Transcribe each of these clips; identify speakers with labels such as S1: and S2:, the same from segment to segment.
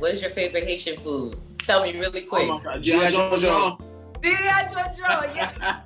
S1: what is your favorite Haitian food? Tell me really quick.
S2: Oh my God, Jojo.
S1: Yeah.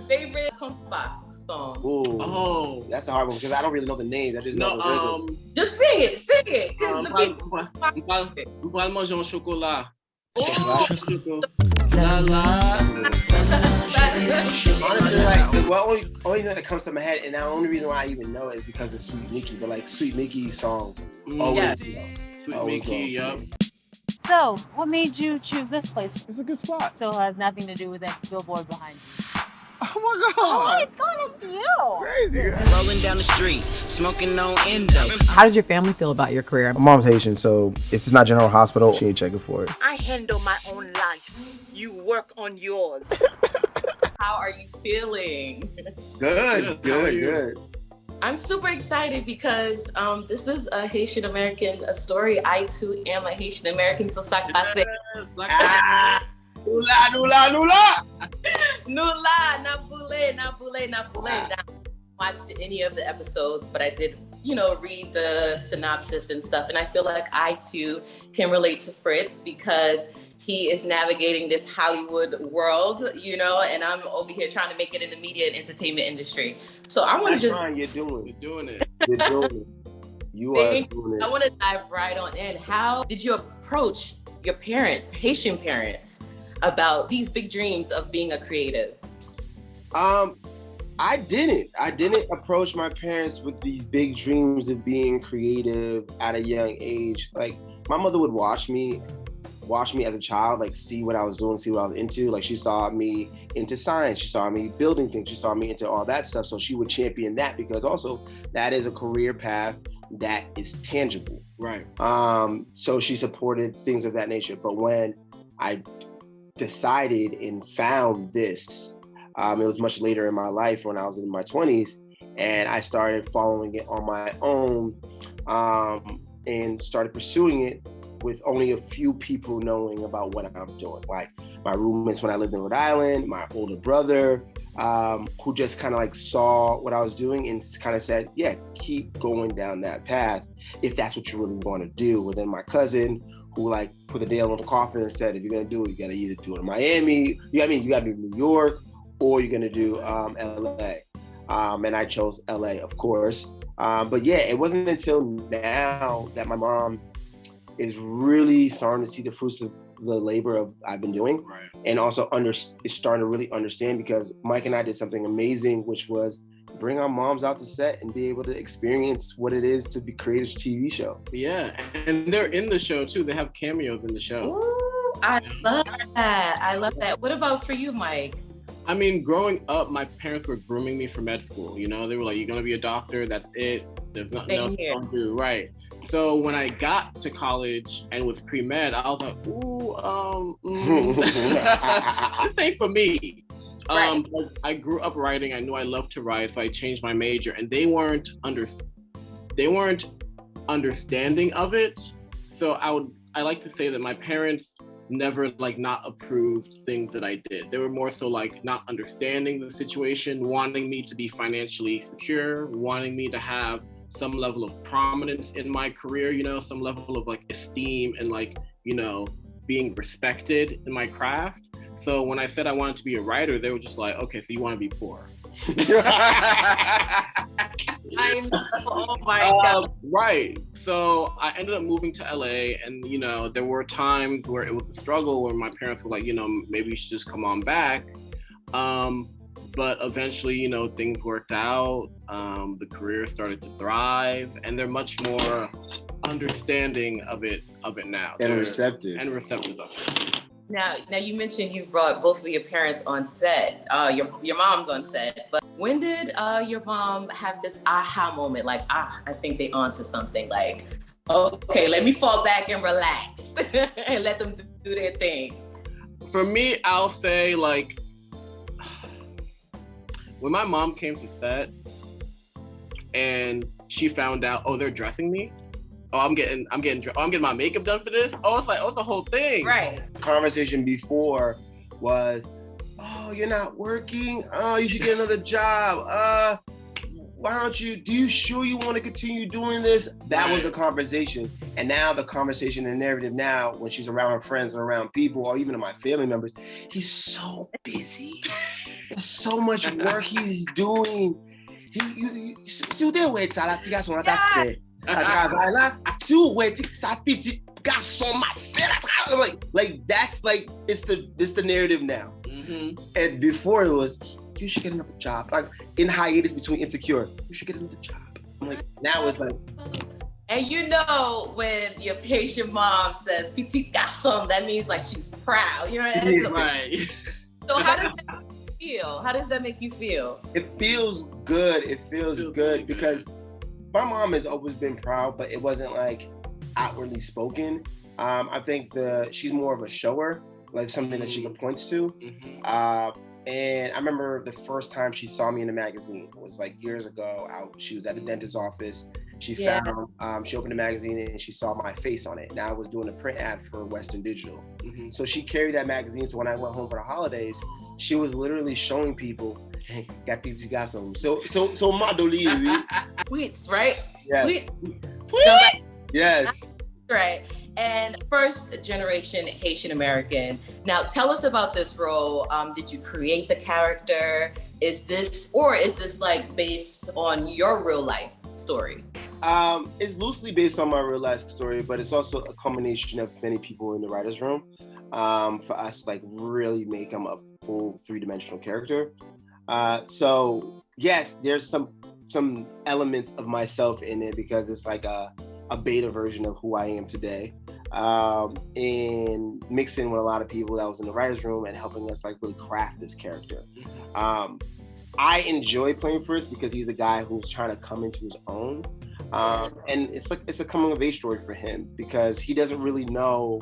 S1: Favorite compa song?
S3: Ooh.
S2: Oh,
S3: That's a hard one because I don't really know the names. I just know the rhythm.
S1: Just sing it. Cause the people.
S2: M'pral manger un chocolat.
S3: Honestly, like the only thing that comes to my head, and the only reason why I even know it is because of Sweet Mickey. But like Sweet Mickey songs, always,
S2: Sweet Mickey, yup.
S4: So, what made you choose this place?
S5: It's a good spot.
S4: So it has nothing to do with that billboard behind you.
S5: Oh my God.
S4: God, it's you.
S5: Crazy.
S6: Rolling down the street, smoking no endo.
S7: How does your family feel about your career?
S8: My mom's Haitian, so if it's not General Hospital, she ain't checking for it.
S9: I handle my own life. You work on yours.
S1: How are you feeling?
S3: Good.
S1: I'm super excited because this is a Haitian American story. I too am a Haitian American, so ça passe.
S3: Nula.
S1: Nula, na boule. Now, I watched any of the episodes, but I did, read the synopsis and stuff. And I feel like I too can relate to Fritz because he is navigating this Hollywood world, and I'm over here trying to make it in the media and entertainment industry. So I want to just...
S3: You're doing it.
S2: You're doing it.
S3: You are doing it.
S1: I want to dive right on in. How did you approach your parents, Haitian parents, about these big dreams of being a creative?
S3: I didn't approach my parents with these big dreams of being creative at a young age. Like my mother would watch me as a child, like see what I was doing, see what I was into. Like she saw me into science, she saw me building things, she saw me into all that stuff. So she would champion that because also that is a career path that is tangible.
S2: Right.
S3: So she supported things of that nature. But when I decided and found this, it was much later in my life when I was in my 20s, and I started following it on my own and started pursuing it with only a few people knowing about what I'm doing. Like my roommates when I lived in Rhode Island, my older brother, who just kind of like saw what I was doing and kind of said, yeah, keep going down that path if that's what you really want to do. And then my cousin who like put the nail on the coffin and said, if you're gonna do it, you gotta either do it in Miami, you gotta do New York, or you're gonna do LA. And I chose LA, of course. But yeah, it wasn't until now that my mom is really starting to see the fruits of the labor I've been doing,
S2: Right.
S3: and also is starting to really understand, because Mike and I did something amazing, which was bring our moms out to set and be able to experience what it is to be create a TV show.
S2: Yeah, and they're in the show too. They have cameos in the show.
S1: Ooh, I love that. What about for you, Mike?
S2: I mean, growing up, my parents were grooming me for med school. They were like, "You're gonna be a doctor. That's it. There's nothing else to do." Right. So when I got to college and was pre-med, I was like, this ain't for me.
S1: Right.
S2: But I grew up writing. I knew I loved to write, so I changed my major, and they weren't understanding of it. So I like to say that my parents never not approved things that I did. They were more so not understanding the situation, wanting me to be financially secure, wanting me to have some level of prominence in my career, some level of esteem and being respected in my craft. So when I said I wanted to be a writer, they were just like, okay, so you want to be poor.
S1: I know. Oh my God.
S2: Right. So I ended up moving to LA, and there were times where it was a struggle where my parents were like, maybe you should just come on back. But eventually, things worked out. The career started to thrive, and they're much more understanding of it now.
S3: And receptive
S2: of it.
S1: Now you mentioned you brought both of your parents on set, your mom's on set, but when did your mom have this aha moment? I think they onto something, okay, let me fall back and relax and let them do their thing.
S2: For me, I'll say when my mom came to set and she found out, they're dressing me. I'm getting my makeup done for this. It's the whole thing.
S1: Right.
S3: Conversation before was, you're not working. You should get another job. do you sure you want to continue doing this? That was the conversation. And now the conversation and narrative now, when she's around her friends or around people or even my family members, he's so busy. There's so much work he's doing. Si vous devez être à la application, si vous êtes sa petite garçon m'a fait la travail. Like that's like it's the narrative now. Mm-hmm. And before it was, you should get another job. Like in hiatus between Insecure, you should get another job. I'm like, now it's like.
S1: And you know, when your Haitian mom says petit garçon, that means like she's proud. You know what I mean?
S2: Right.
S1: So how does that feel? How does that make you feel?
S3: It feels good. It feels good because my mom has always been proud, but it wasn't like outwardly spoken. I think she's more of a shower, like something that she can point to. Mm-hmm. And I remember the first time she saw me in a magazine. It was like years ago. She was at the dentist's office. She found, she opened the magazine and she saw my face on it. And I was doing a print ad for Western Digital. Mm-hmm. So she carried that magazine. So when I went home for the holidays, she was literally showing people, hey, got some. So Madoli.
S1: Tweets, right?
S3: Yes.
S1: Tweets.
S3: Yes.
S1: Right. And first generation Haitian American. Now tell us about this role. Did you create the character? Is this like based on your real life story?
S3: It's loosely based on my real life story, but it's also a combination of many people in the writer's room for us to like really make him a full 3-dimensional character. So yes, there's some elements of myself in it because it's like a beta version of who I am today, and mixing with a lot of people that was in the writer's room and helping us like really craft this character. I enjoy playing Fritz because he's a guy who's trying to come into his own, and it's a coming of age story for him because he doesn't really know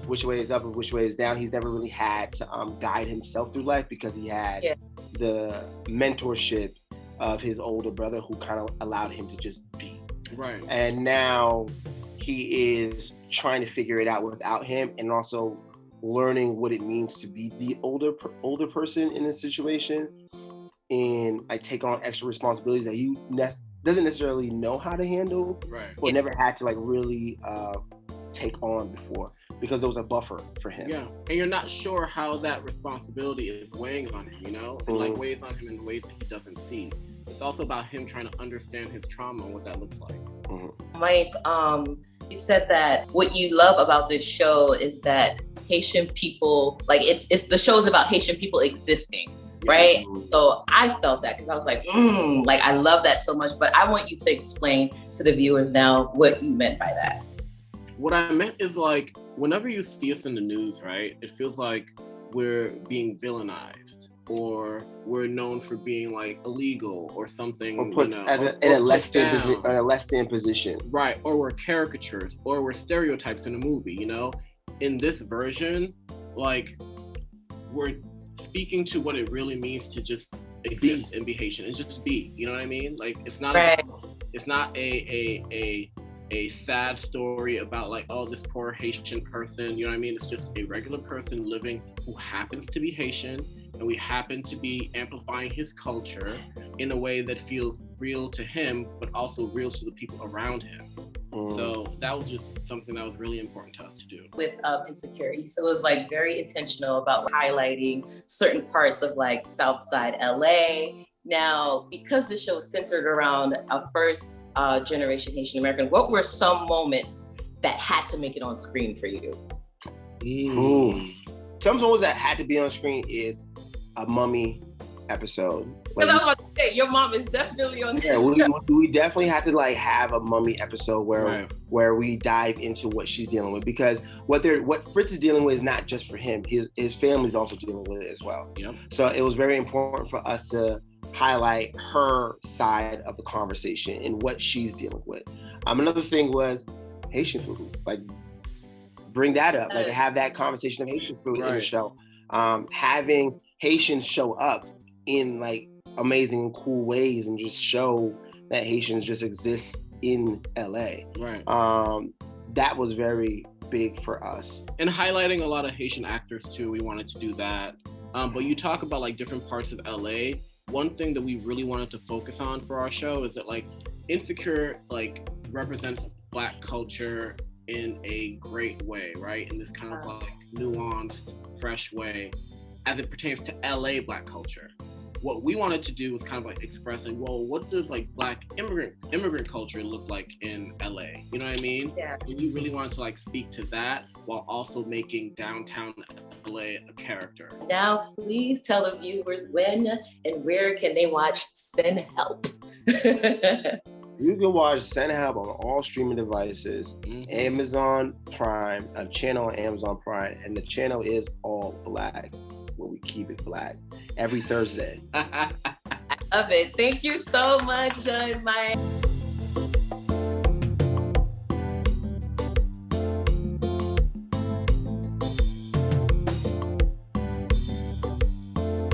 S3: which way is up and which way is down. He's never really had to guide himself through life because he had the mentorship of his older brother who kind of allowed him to just be. Right. And now he is trying to figure it out without him and also learning what it means to be the older person in this situation and like take on extra responsibilities that he doesn't necessarily know how to handle or never had to like really take on before because there was a buffer for him. Yeah,
S2: and you're not sure how that responsibility is weighing on him, you know? And like weighs on him in ways that he doesn't see. It's also about him trying to understand his trauma and what that looks like.
S3: Mm-hmm.
S1: Mike, you said that what you love about this show is that Haitian people, like the show's about Haitian people existing, right? Mm-hmm. So I felt that because I was like, like I love that so much, but I want you to explain to the viewers now what you meant by that.
S2: What I meant is like, whenever you see us in the news, right, it feels like we're being villainized. Or we're known for being like illegal or something,
S3: or put in a less than position.
S2: Right, or we're caricatures, or we're stereotypes in a movie, you know? In this version, like, we're speaking to what it really means to just exist and be Haitian and just be, you know what I mean? Like, it's not a sad story about like, oh, this poor Haitian person, you know what I mean? It's just a regular person living who happens to be Haitian, and we happen to be amplifying his culture in a way that feels real to him, but also real to the people around him. So that was just something that was really important to us to do.
S1: With Insecurity, so it was like very intentional about highlighting certain parts of like Southside LA. Now, because the show is centered around a first generation Haitian American, what were some moments that had to make it on screen for you?
S3: Some moments that had to be on screen is a mummy episode.
S1: Because I was about to say, your mom is definitely on this show.
S3: We definitely had to like have a mummy episode where we dive into what she's dealing with, because what Fritz is dealing with is not just for him. His family's also dealing with it as well. Yep. So it was very important for us to highlight her side of the conversation and what she's dealing with. Another thing was Haitian food. Like, bring that up. Like, have that conversation of Haitian food in the show. Having Haitians show up in like amazing and cool ways and just show that Haitians just exist in LA. Right. That was very big for us.
S2: And highlighting a lot of Haitian actors too. We wanted to do that. But you talk about like different parts of LA. one thing that we really wanted to focus on for our show is that like Insecure like represents Black culture in a great way, right? In this kind of like nuanced, fresh way as it pertains to LA Black culture. What we wanted to do was kind of like expressing, well, what does like Black immigrant culture look like in LA? You know what I mean?
S1: Yeah.
S2: And we really wanted to like speak to that while also making downtown LA a character.
S1: Now, please tell the viewers when and where can they watch Send Help.
S3: You can watch Send Help on all streaming devices, Amazon Prime, a channel on Amazon Prime, and the channel is all Black, where we keep it Black every Thursday.
S1: I love it. Thank you so much, ELi Mike.